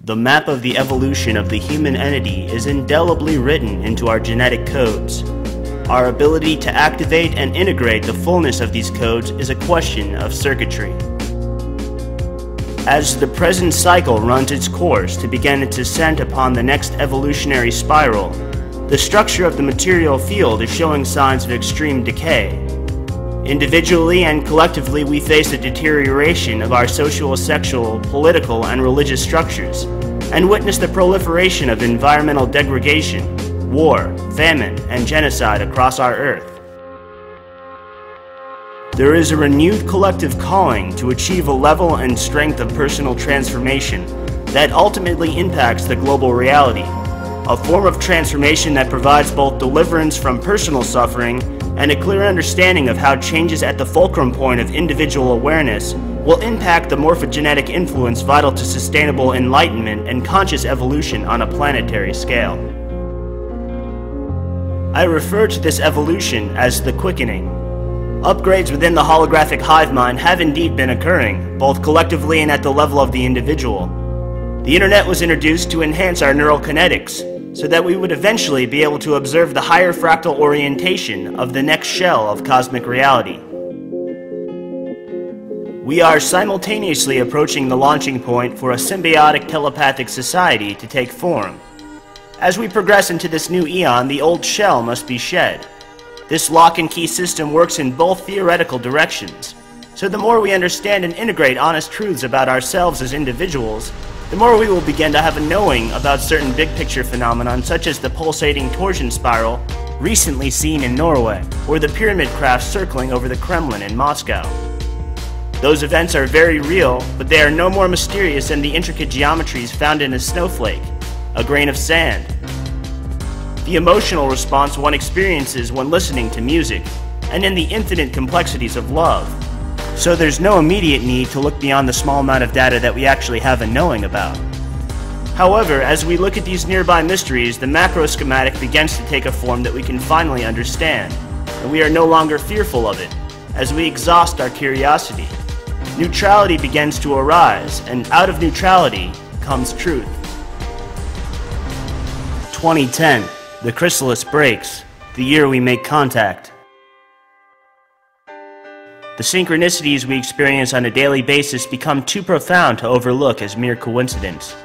The map of the evolution of the human entity is indelibly written into our genetic codes. Our ability to activate and integrate the fullness of these codes is a question of circuitry. As the present cycle runs its course to begin its ascent upon the next evolutionary spiral, the structure of the material field is showing signs of extreme decay. Individually and collectively, we face the deterioration of our social, sexual, political, and religious structures, and witness the proliferation of environmental degradation, war, famine, and genocide across our Earth. There is a renewed collective calling to achieve a level and strength of personal transformation that ultimately impacts the global reality, a form of transformation that provides both deliverance from personal suffering and a clear understanding of how changes at the fulcrum point of individual awareness will impact the morphogenetic influence vital to sustainable enlightenment and conscious evolution on a planetary scale. I refer to this evolution as the quickening. Upgrades within the holographic hive mind have indeed been occurring, both collectively and at the level of the individual. The internet was introduced to enhance our neural kinetics, so that we would eventually be able to observe the higher fractal orientation of the next shell of cosmic reality. We are simultaneously approaching the launching point for a symbiotic telepathic society to take form. As we progress into this new eon, the old shell must be shed. This lock and key system works in both theoretical directions, so the more we understand and integrate honest truths about ourselves as individuals, the more we will begin to have a knowing about certain big-picture phenomenon such as the pulsating torsion spiral recently seen in Norway, or the pyramid craft circling over the Kremlin in Moscow. Those events are very real, but they are no more mysterious than the intricate geometries found in a snowflake, a grain of sand, the emotional response one experiences when listening to music, and in the infinite complexities of love. So there's no immediate need to look beyond the small amount of data that we actually have a knowing about. However, as we look at these nearby mysteries, the macro schematic begins to take a form that we can finally understand, and we are no longer fearful of it, as we exhaust our curiosity. Neutrality begins to arise, and out of neutrality comes truth. 2010, the chrysalis breaks, the year we make contact. The synchronicities we experience on a daily basis become too profound to overlook as mere coincidence.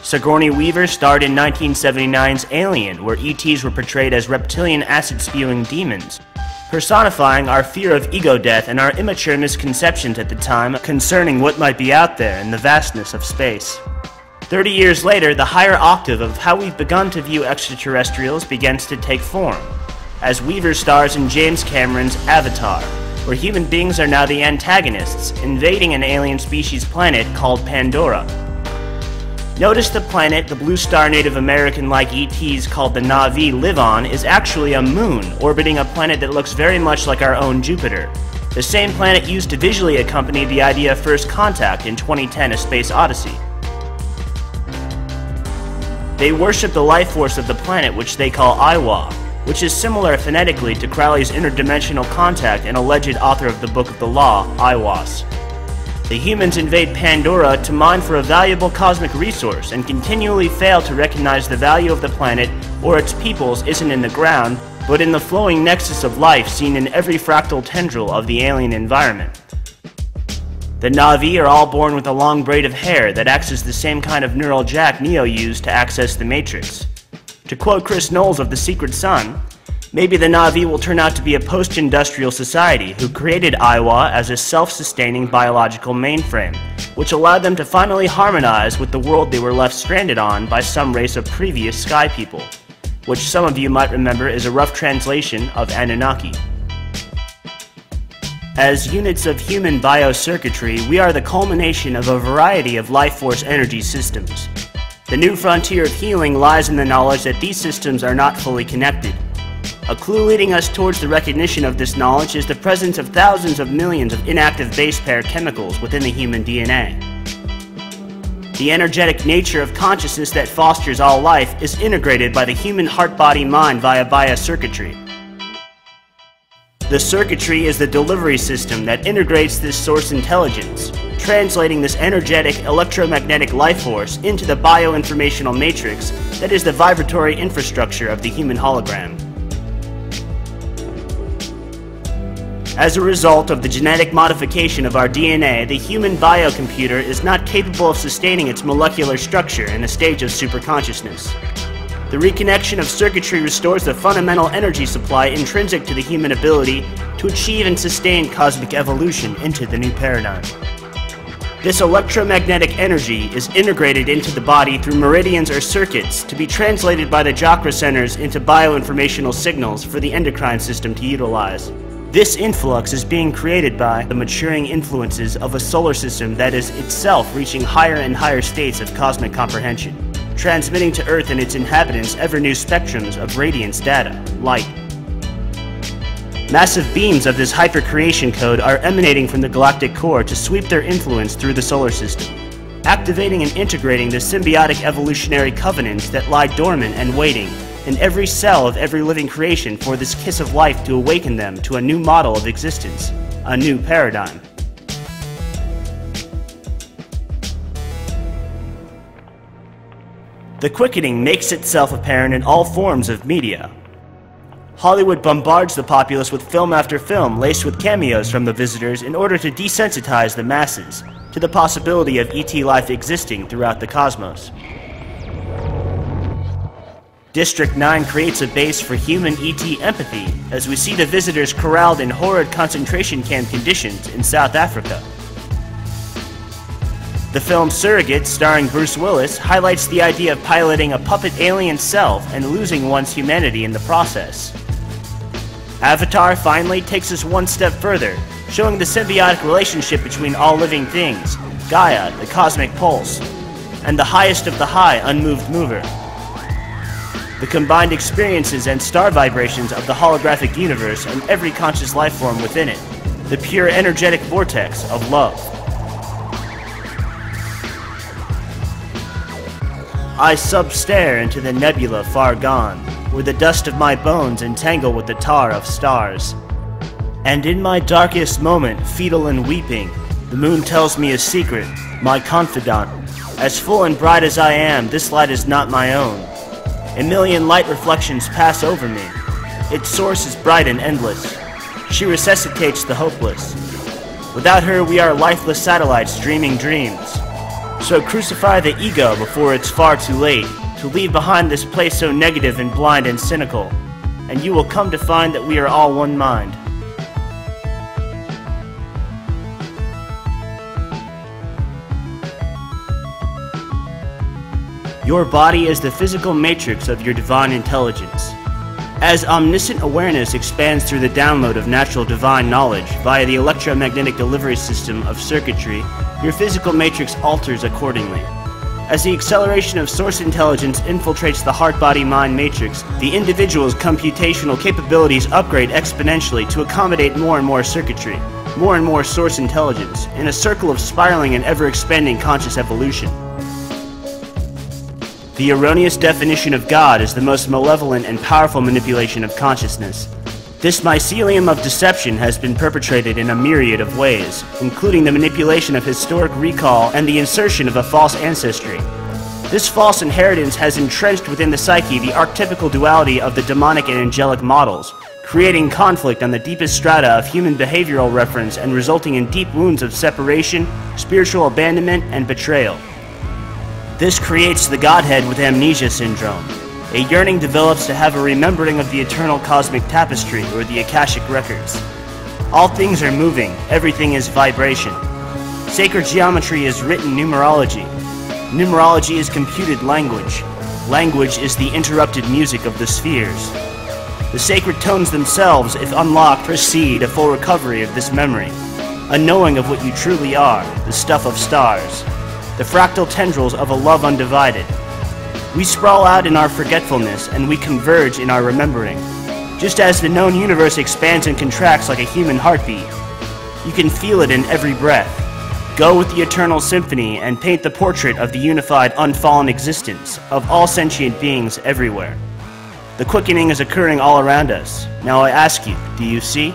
Sigourney Weaver starred in 1979's Alien, where ETs were portrayed as reptilian acid-spewing demons, personifying our fear of ego death and our immature misconceptions at the time concerning what might be out there in the vastness of space. 30 years later, the higher octave of how we've begun to view extraterrestrials begins to take form, as Weaver stars in James Cameron's Avatar, where human beings are now the antagonists, invading an alien species planet called Pandora. Notice the planet the blue star Native American-like ETs called the Na'vi live on is actually a moon orbiting a planet that looks very much like our own Jupiter, the same planet used to visually accompany the idea of first contact in 2010: A Space Odyssey. They worship the life force of the planet, which they call Iwa, which is similar phonetically to Crowley's interdimensional contact and alleged author of the Book of the Law, Aiwass. The humans invade Pandora to mine for a valuable cosmic resource and continually fail to recognize the value of the planet or its peoples isn't in the ground, but in the flowing nexus of life seen in every fractal tendril of the alien environment. The Na'vi are all born with a long braid of hair that acts as the same kind of neural jack Neo used to access the Matrix. To quote Chris Knowles of The Secret Sun, maybe the Na'vi will turn out to be a post-industrial society who created Iwa as a self-sustaining biological mainframe, which allowed them to finally harmonize with the world they were left stranded on by some race of previous sky people, which some of you might remember is a rough translation of Anunnaki. As units of human biocircuitry, we are the culmination of a variety of life force energy systems. The new frontier of healing lies in the knowledge that these systems are not fully connected. A clue leading us towards the recognition of this knowledge is the presence of thousands of millions of inactive base pair chemicals within the human DNA. The energetic nature of consciousness that fosters all life is integrated by the human heart-body-mind via biocircuitry. The circuitry is the delivery system that integrates this source intelligence, translating this energetic electromagnetic life force into the bioinformational matrix that is the vibratory infrastructure of the human hologram. As a result of the genetic modification of our DNA, the human biocomputer is not capable of sustaining its molecular structure in a stage of superconsciousness. The reconnection of circuitry restores the fundamental energy supply intrinsic to the human ability to achieve and sustain cosmic evolution into the new paradigm. This electromagnetic energy is integrated into the body through meridians or circuits to be translated by the chakra centers into bioinformational signals for the endocrine system to utilize. This influx is being created by the maturing influences of a solar system that is itself reaching higher and higher states of cosmic comprehension, transmitting to Earth and its inhabitants ever new spectrums of radiance data, light. Massive beams of this hypercreation code are emanating from the galactic core to sweep their influence through the solar system, activating and integrating the symbiotic evolutionary covenants that lie dormant and waiting in every cell of every living creation for this kiss of life to awaken them to a new model of existence, a new paradigm. The quickening makes itself apparent in all forms of media. Hollywood bombards the populace with film after film laced with cameos from the visitors in order to desensitize the masses to the possibility of ET life existing throughout the cosmos. District 9 creates a base for human ET empathy as we see the visitors corralled in horrid concentration camp conditions in South Africa. The film Surrogate, starring Bruce Willis, highlights the idea of piloting a puppet alien self and losing one's humanity in the process. Avatar finally takes us one step further, showing the symbiotic relationship between all living things, Gaia, the cosmic pulse, and the highest of the high, unmoved mover. The combined experiences and star vibrations of the holographic universe and every conscious life form within it, the pure energetic vortex of love. I substare into the nebula far gone, where the dust of my bones entangle with the tar of stars. And in my darkest moment, fetal and weeping, the moon tells me a secret, my confidant. As full and bright as I am, this light is not my own. A million light reflections pass over me. Its source is bright and endless. She resuscitates the hopeless. Without her, we are lifeless satellites dreaming dreams. So crucify the ego before it's far too late to leave behind this place so negative and blind and cynical, and you will come to find that we are all one mind. Your body is the physical matrix of your divine intelligence. As omniscient awareness expands through the download of natural divine knowledge via the electromagnetic delivery system of circuitry, your physical matrix alters accordingly. As the acceleration of source intelligence infiltrates the heart-body-mind matrix, the individual's computational capabilities upgrade exponentially to accommodate more and more circuitry, more and more source intelligence, in a circle of spiraling and ever-expanding conscious evolution. The erroneous definition of God is the most malevolent and powerful manipulation of consciousness. This mycelium of deception has been perpetrated in a myriad of ways, including the manipulation of historic recall and the insertion of a false ancestry. This false inheritance has entrenched within the psyche the archetypical duality of the demonic and angelic models, creating conflict on the deepest strata of human behavioral reference and resulting in deep wounds of separation, spiritual abandonment, and betrayal. This creates the Godhead with amnesia syndrome. A yearning develops to have a remembering of the eternal cosmic tapestry or the Akashic records. All things are moving, everything is vibration. Sacred geometry is written numerology. Numerology is computed language. Language is the interrupted music of the spheres. The sacred tones themselves, if unlocked, precede a full recovery of this memory. A knowing of what you truly are, the stuff of stars. The fractal tendrils of a love undivided. We sprawl out in our forgetfulness, and we converge in our remembering. Just as the known universe expands and contracts like a human heartbeat, you can feel it in every breath. Go with the eternal symphony and paint the portrait of the unified, unfallen existence of all sentient beings everywhere. The quickening is occurring all around us. Now I ask you, do you see?